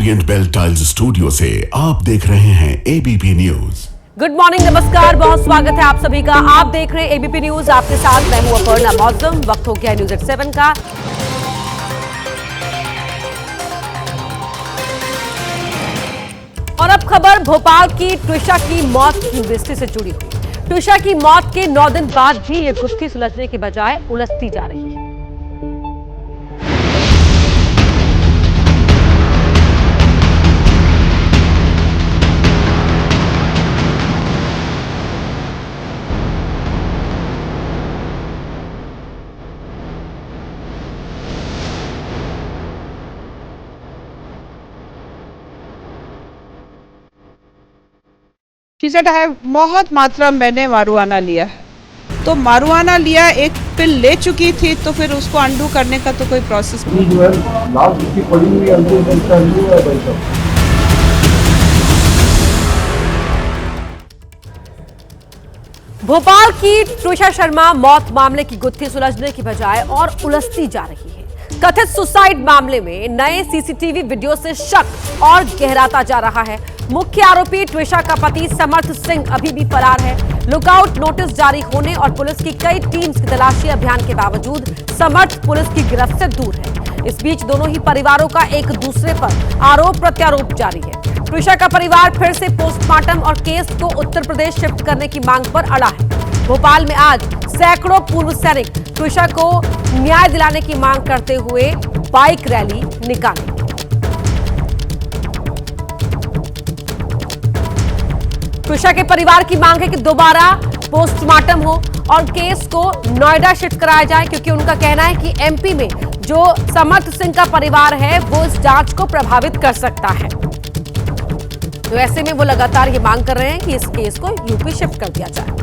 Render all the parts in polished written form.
Orient bell tiles studio से आप देख रहे हैं एबीपी न्यूज। गुड मॉर्निंग, नमस्कार, बहुत स्वागत है आप सभी का। आप देख रहे हैं एबीपी न्यूज, आपके साथ मैं हूं अपर्णा मौसम। वक्त हो गया न्यूज एट 7 का। और अब खबर भोपाल की ट्विशा की मौत की मिस्ट्री से जुड़ी हुई। ट्विशा की मौत के 9 दिन बाद भी ये गुत्थी सुलझने के बजाय उलझती जा रही है। She said, I have बहुत मात्रा मैंने मारुआना लिया। तो मारुआना लिया, एक पिल ले चुकी थी, तो फिर उसको अंडू करने का तो कोई प्रोसेस नहीं। भोपाल की ट्विशा शर्मा मौत मामले की गुत्थी सुलझने की बजाय और उलझती जा रही है। कथित सुसाइड मामले में नए सीसीटीवी वीडियो से शक और गहराता जा रहा है। मुख्य आरोपी ट्विशा का पति समर्थ सिंह अभी भी फरार है। लुकआउट नोटिस जारी होने और पुलिस की कई टीम्स की तलाशी अभियान के बावजूद समर्थ पुलिस की गिरफ्त से दूर है। इस बीच दोनों ही परिवारों का एक दूसरे पर आरोप प्रत्यारोप जारी है। ट्विशा का परिवार फिर से पोस्टमार्टम और केस को उत्तर प्रदेश शिफ्ट करने की मांग पर अड़ा है। भोपाल में आज सैकड़ों पूर्व सैनिक ट्विशा को न्याय दिलाने की मांग करते हुए बाइक रैली निकाली। ट्विशा के परिवार की मांग है कि दोबारा पोस्टमार्टम हो और केस को नोएडा शिफ्ट कराया जाए, क्योंकि उनका कहना है कि एमपी में जो समर्थ सिंह का परिवार है वो इस जांच को प्रभावित कर सकता है। तो ऐसे में वो लगातार ये मांग कर रहे हैं कि इस केस को यूपी शिफ्ट कर दिया जाए।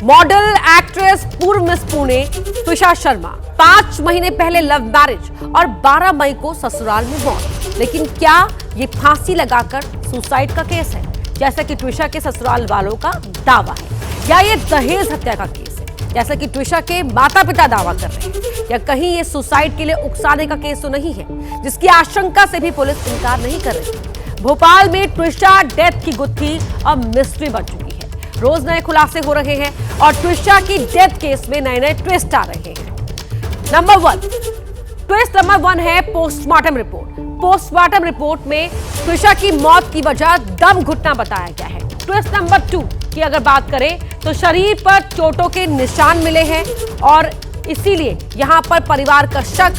मॉडल, एक्ट्रेस, पूर्व मिस पुणे ट्विशा शर्मा 5 महीने पहले लव मैरिज और 12 मई को ससुराल में मौत। लेकिन क्या ये फांसी लगाकर सुसाइड का केस है, जैसा कि ट्विशा के ससुराल वालों का दावा है, या ये दहेज हत्या का केस है, जैसा कि ट्विशा के माता पिता दावा कर रहे हैं, या कहीं ये सुसाइड के लिए उकसाने का केस तो नहीं है, जिसकी आशंका से भी पुलिस इनकार नहीं कर रही। भोपाल में ट्विशा डेथ की गुत्थी अब मिस्ट्री बन चुकी है। रोज नए खुलासे हो रहे हैं और ट्विशा की डेथ केस में नए नए ट्विस्ट आ रहे हैं। ट्विस्ट नंबर 1 है पोस्टमार्टम रिपोर्ट। पोस्टमार्टम रिपोर्ट में ट्विशा की मौत की वजह दम घुटना बताया गया है। ट्विस्ट नंबर 2 की अगर बात करें तो शरीर पर चोटों के निशान मिले हैं और इसीलिए यहां पर परिवार का शक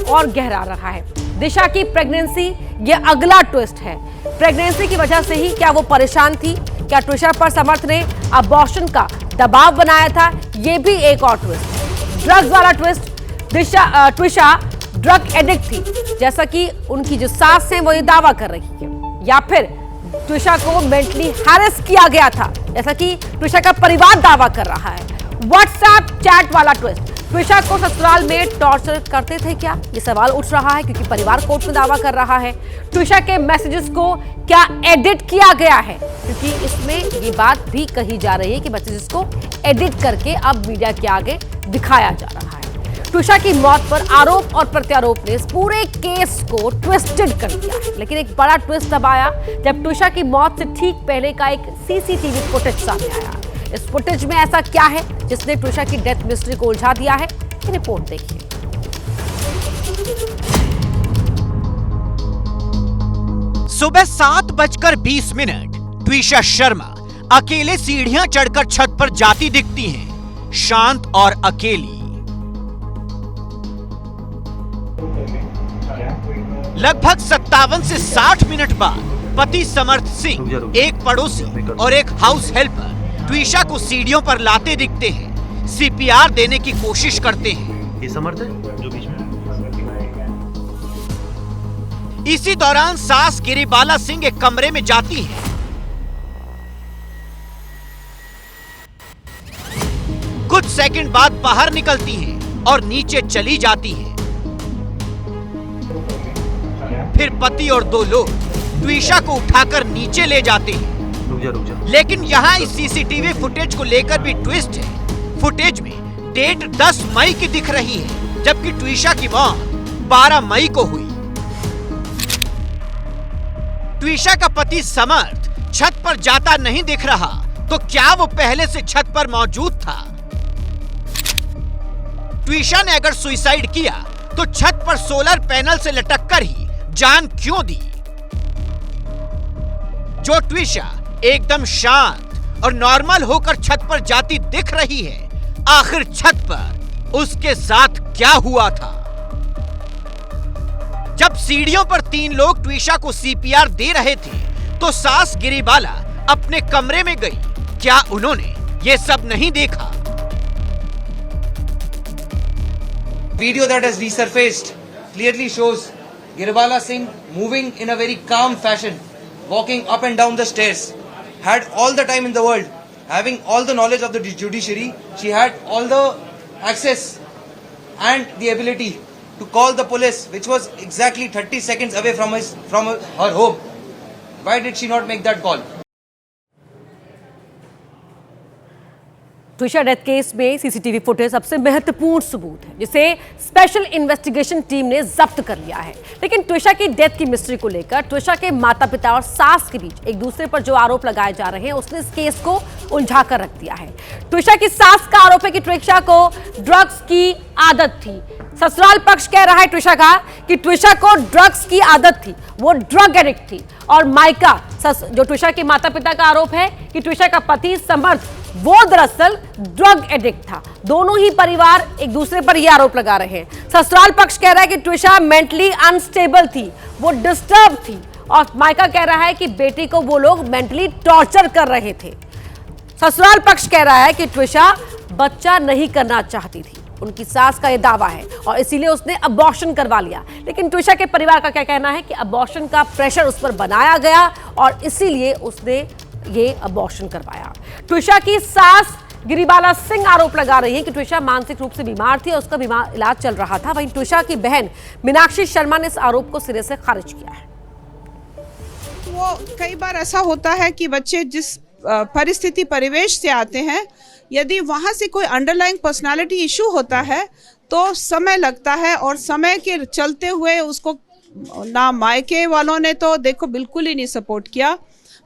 और गहरा रहा है। दिशा की प्रेगनेंसी, ये अगला ट्विस्ट है। प्रेगनेंसी की वजह से ही क्या वो परेशान थी? क्या ट्विशा पर समर्थ ने अबॉर्शन का दबाव बनाया था? ये भी एक और ट्विस्ट है। ड्रग्स वाला ट्विस्ट, ट्विशा ड्रग एडिक्ट थी, जैसा कि उनकी जो सास है वो ये दावा कर रही है, या फिर ट्विशा को मेंटली हैरेस किया गया था, जैसा कि ट्विशा का परिवार दावा कर रहा है। व्हाट्सएप चैट वाला ट्विस्ट, ट्विशा को ससुराल में टॉर्चर करते थे क्या? ये सवाल उठ रहा है क्योंकि परिवार कोर्ट में दावा कर रहा है। ट्विशा के मैसेजेस को क्या एडिट किया गया है? क्योंकि इसमें ये बात भी कही जा रही है कि मैसेजेस को एडिट करके अब मीडिया के आगे दिखाया जा रहा है। ट्विशा की मौत पर आरोप और प्रत्यारोप ने इस पूरे केस को ट्विस्टेड कर दिया है। लेकिन एक बड़ा ट्विस्ट तब आया जब ट्विशा की मौत से ठीक पहले का एक सीसीटीवी फुटेज सामने आया। इस फुटेज में ऐसा क्या है जिसने ट्विशा की डेथ मिस्ट्री को उलझा दिया है? ये रिपोर्ट देखिए। सुबह 7:20 ट्विशा शर्मा अकेले सीढ़ियां चढ़कर छत पर जाती दिखती हैं, शांत और अकेली। लगभग 57 से 60 मिनट बाद पति समर्थ सिंह, एक पड़ोसी और एक हाउस हेल्पर ट्विशा को सीढ़ियों पर लाते दिखते हैं, सीपीआर देने की कोशिश करते हैं। ये समर्थ है जो बीच में। इसी दौरान सास गिरिबाला सिंह एक कमरे में जाती हैं। कुछ सेकंड बाद बाहर निकलती हैं और नीचे चली जाती हैं। फिर पति और 2 लोग ट्विशा को उठाकर नीचे ले जाते हैं। रुक जा। लेकिन यहाँ इस सीसीटीवी फुटेज को लेकर भी ट्विस्ट है। फुटेज में डेट 10 मई की दिख रही है, जबकि ट्विशा की मौत 12 मई को हुई। ट्विशा का पति समर्थ छत पर जाता नहीं दिख रहा, तो क्या वो पहले से छत पर मौजूद था? ट्विशा ने अगर सुसाइड किया तो छत पर सोलर पैनल से लटककर ही जान क्यों दी? जो ट्विशा एकदम शांत और नॉर्मल होकर छत पर जाती दिख रही है, आखिर छत पर उसके साथ क्या हुआ था? जब सीढ़ियों पर 3 लोग ट्विशा को सीपीआर दे रहे थे तो सास गिरिबाला अपने कमरे में गई। क्या उन्होंने ये सब नहीं देखा? Video that has resurfaced clearly shows Giribala Singh moving in a very calm fashion, walking up and down the stairs. Had all the time in the world, having all the knowledge of the judiciary, she had all the access and the ability to call the police, which was exactly 30 seconds away from her home. Why did she not make that call? Twisha death case में CCTV footage सबसे महत्वपूर्ण सबूत है, जिसे special investigation team ने जब्त कर लिया है। लेकिन ट्विशा की डेथ की मिस्ट्री को लेकर ट्विशा के माता पिता और सास के बीच एक दूसरे पर जो आरोप लगाए जा रहे हैं, उसने इस केस को उलझा कर रख दिया है। ट्विशा की सास का आरोप है कि ट्विशा को ड्रग्स की आदत थी। ससुराल पक्ष कह रहा है ट्विशा का कि ट्विशा को ड्रग्स की आदत थी, वो ड्रग एडिक्ट थी। और माइका जो ट्विशा के माता पिता का आरोप है कि ट्विशा का पति समर्थ वो दरअसल ड्रग एडिक्ट था। दोनों ही परिवार एक दूसरे पर यह आरोप लगा रहे हैं। ससुराल पक्ष कह रहा है कि ट्विशा मेंटली अनस्टेबल थी, वो डिस्टर्ब थी। और माइका कह रहा है कि बेटी को वो लोग मेंटली टॉर्चर कर रहे थे। ससुराल पक्ष कह रहा है कि ट्विशा बच्चा नहीं करना चाहती थी, उनकी सास का यह दावा है, और इसीलिए उसने अबॉर्शन करवा लिया। लेकिन ट्विशा के परिवार का क्या कहना है कि अबॉर्शन का प्रेशर उस पर बनाया गया और इसीलिए उसने ये अबॉर्शन करवाया। ट्विशा की सास गिरिबाला सिंह आरोप लगा रही है कि ट्विशा मानसिक रूप से बीमार थी और उसका इलाज चल रहा था। वहीं ट्विशा की बहन मीनाक्षी शर्मा ने इस आरोप को सिरे से खारिज किया है। वो कई बार ऐसा होता है कि बच्चे जिस परिस्थिति परिवेश से आते हैं, यदि वहाँ से कोई अंडरलाइंग पर्सनालिटी इशू होता है तो समय लगता है, और समय के चलते हुए उसको ना मायके वालों ने तो देखो बिल्कुल ही नहीं सपोर्ट किया।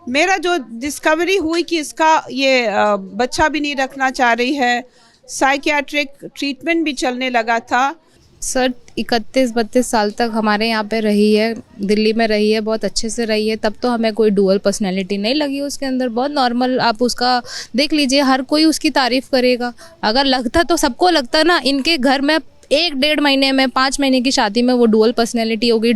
मेरा जो डिस्कवरी हुई कि इसका ये बच्चा भी नहीं रखना चाह रही है, साइकियाट्रिक ट्रीटमेंट भी चलने लगा था। सर 31-32 साल तक हमारे यहाँ पे रही है, दिल्ली में रही है, बहुत अच्छे से रही है। तब तो हमें कोई डुअल पर्सनैलिटी नहीं लगी उसके अंदर, बहुत नॉर्मल। आप उसका देख लीजिए, हर कोई उसकी तारीफ करेगा। अगर लगता तो सबको लगता ना, इनके घर में 1-1.5 महीने में 5 महीने की शादी में वो डुअल पर्सनैलिटी होगी।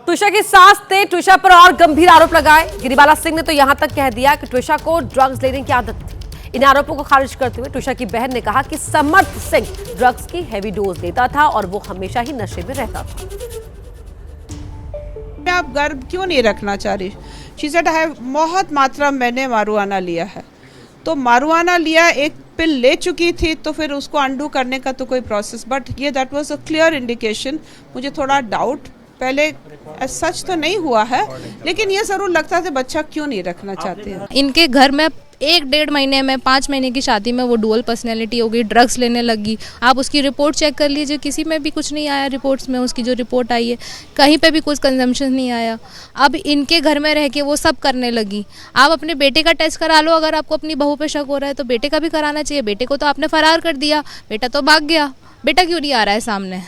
ट्विशा की सास ने ट्विशा पर और गंभीर आरोप लगाए। गिरिबाला सिंह ने तो यहां तक कह दिया कि ट्विशा को ड्रग्स लेने की आदत थी। इन आरोपों को खारिज करते हुए ट्विशा की बहन ने कहा कि समर्थ सिंह ड्रग्स की हैवी डोज लेता था और वो हमेशा ही नशे में रहता था। आप गर्भ क्यों नहीं रखना चाह रही? शी सेड आई हैव बहुत मात्रा मैंने मारुआना लिया है। तो मारुआना लिया, एक पिल ले चुकी थी, तो फिर उसको अंडू करने का तो कोई प्रोसेस, बट ये that was a clear indication. मुझे थोड़ा डाउट पहले सच तो नहीं हुआ है, लेकिन ये जरूर लगता था बच्चा क्यों नहीं रखना चाहते हैं। इनके घर में 1-1.5 महीने में 5 महीने की शादी में वो डुअल पर्सनैलिटी हो गई, ड्रग्स लेने लगी। आप उसकी रिपोर्ट चेक कर लीजिए, किसी में भी कुछ नहीं आया। रिपोर्ट्स में उसकी जो रिपोर्ट आई है, कहीं पे भी कुछ कंजम्पशन नहीं आया। अब इनके घर में रह के वो सब करने लगी। आप अपने बेटे का टेस्ट करा लो, अगर आपको अपनी बहू पे शक हो रहा है तो बेटे का भी कराना चाहिए। बेटे को तो आपने फरार कर दिया, बेटा तो भाग गया, बेटा क्यों नहीं आ रहा है सामने?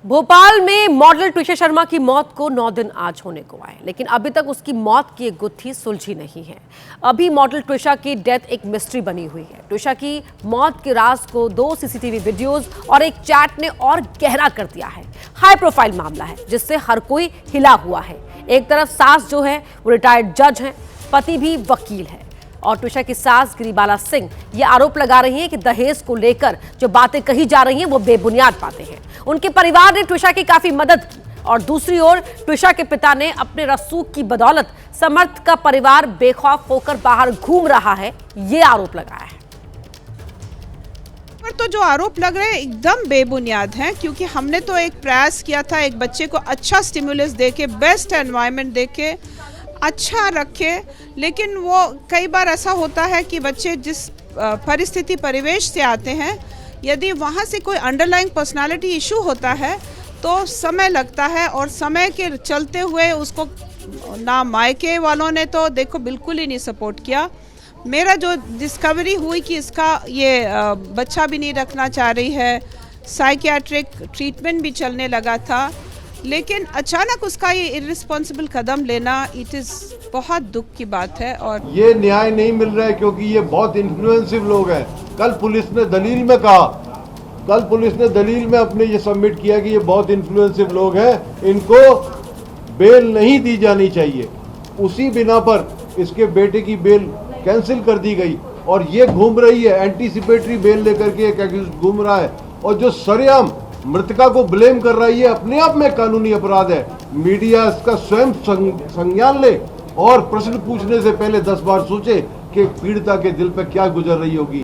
भोपाल में मॉडल ट्विशा शर्मा की मौत को 9 दिन आज होने को आए, लेकिन अभी तक उसकी मौत की एक गुत्थी सुलझी नहीं है। अभी मॉडल ट्विशा की डेथ एक मिस्ट्री बनी हुई है। ट्विशा की मौत के राज को 2 सीसीटीवी वीडियोस और एक चैट ने और गहरा कर दिया है। हाई प्रोफाइल मामला है जिससे हर कोई हिला हुआ है। एक तरफ सास जो है वो रिटायर्ड जज हैं, पति भी वकील है, और ट्विशा की सास गिरिबाला सिंह ये आरोप लगा रही हैं कि दहेज को लेकर जो बातें कही जा रही हैं वो बेबुनियाद बातें हैं। उनके परिवार ने ट्विशा की काफी मदद की, और दूसरी ओर ट्विशा के पिता ने अपने रसूख की बदौलत समर्थ का परिवार बेखौफ होकर बाहर घूम रहा है, ये आरोप लगाया है। पर तो जो आरोप लग रहे हैं एकदम बेबुनियाद हैं, क्योंकि हमने तो एक प्रयास किया था एक बच्चे को अच्छा स्टिमुलस देके, बेस्ट एनवायरनमेंट देके अच्छा रखे, लेकिन वो कई बार ऐसा होता है कि बच्चे जिस परिस्थिति परिवेश से आते हैं, यदि वहाँ से कोई अंडरलाइंग पर्सनालिटी इशू होता है तो समय लगता है, और समय के चलते हुए उसको ना मायके वालों ने तो देखो बिल्कुल ही नहीं सपोर्ट किया। मेरा जो डिस्कवरी हुई कि इसका ये बच्चा भी नहीं रखना चाह रही है, साइकियाट्रिक ट्रीटमेंट भी चलने लगा था, लेकिन अचानक उसका ये इररिस्पॉन्सिबल कदम लेना, इट इज़ बहुत दुख की बात है। और ये न्याय नहीं मिल रहा है क्योंकि ये बहुत इन्फ्लुएंसिव लोग हैं। कल पुलिस ने दलील में अपने ये सबमिट किया कि ये बहुत इन्फ्लुएंसिव लोग हैं, इनको बेल नहीं दी जानी चाहिए। उसी बिना पर इसके बेटे की बेल कैंसिल कर दी गई और ये घूम रही है, एंटीसिपेटरी बेल लेकर के एक एक्यूज्ड घूम रहा है, और जो सरेआम मृतका को ब्लेम कर रही है, अपने आप में कानूनी अपराध है। मीडिया इसका स्वयं संज्ञान ले और प्रश्न पूछने से पहले 10 बार सोचे कि पीड़िता के दिल पर क्या गुजर रही होगी।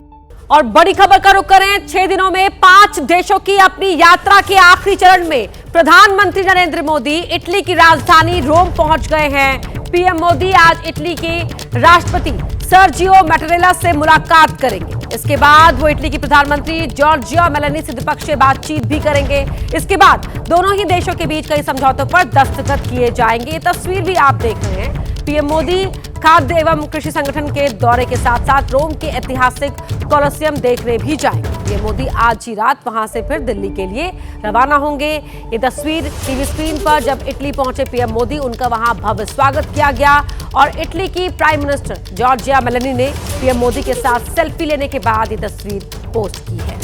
और बड़ी खबर का रुख करें। 6 दिनों में 5 देशों की अपनी यात्रा के आखिरी चरण में प्रधानमंत्री नरेंद्र मोदी इटली की राजधानी रोम पहुंच गए हैं। पीएम मोदी आज इटली के राष्ट्रपति सर्जियो मैटारेला से मुलाकात करेंगे। इसके बाद वो इटली की प्रधानमंत्री जॉर्जिया मेलोनी से द्विपक्षीय बातचीत भी करेंगे। इसके बाद दोनों ही देशों के बीच कई समझौतों पर दस्तखत किए जाएंगे। ये तस्वीर भी आप देख रहे हैं। पीएम मोदी खाद्य एवं कृषि संगठन के दौरे के साथ साथ रोम के ऐतिहासिक कोलोसियम देखने भी जाएंगे। पीएम मोदी आज ही रात वहां से फिर दिल्ली के लिए रवाना होंगे। ये तस्वीर टीवी स्क्रीन पर जब इटली पहुंचे पीएम मोदी, उनका वहां भव्य स्वागत किया गया और इटली की प्राइम मिनिस्टर जॉर्जिया मेलोनी ने पीएम मोदी के साथ सेल्फी लेने के बाद ये तस्वीर पोस्ट की है।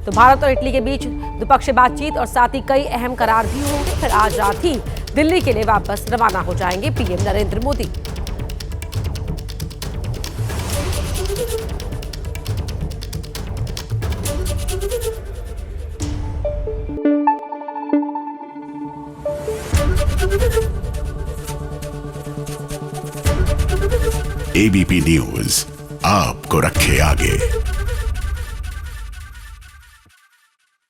तो भारत और इटली के बीच द्विपक्षीय बातचीत और साथ ही कई अहम करार भी होंगे। फिर आज रात ही दिल्ली के लिए वापस रवाना हो जाएंगे PM Narendra Modi. ABP news आपको रखे आगे।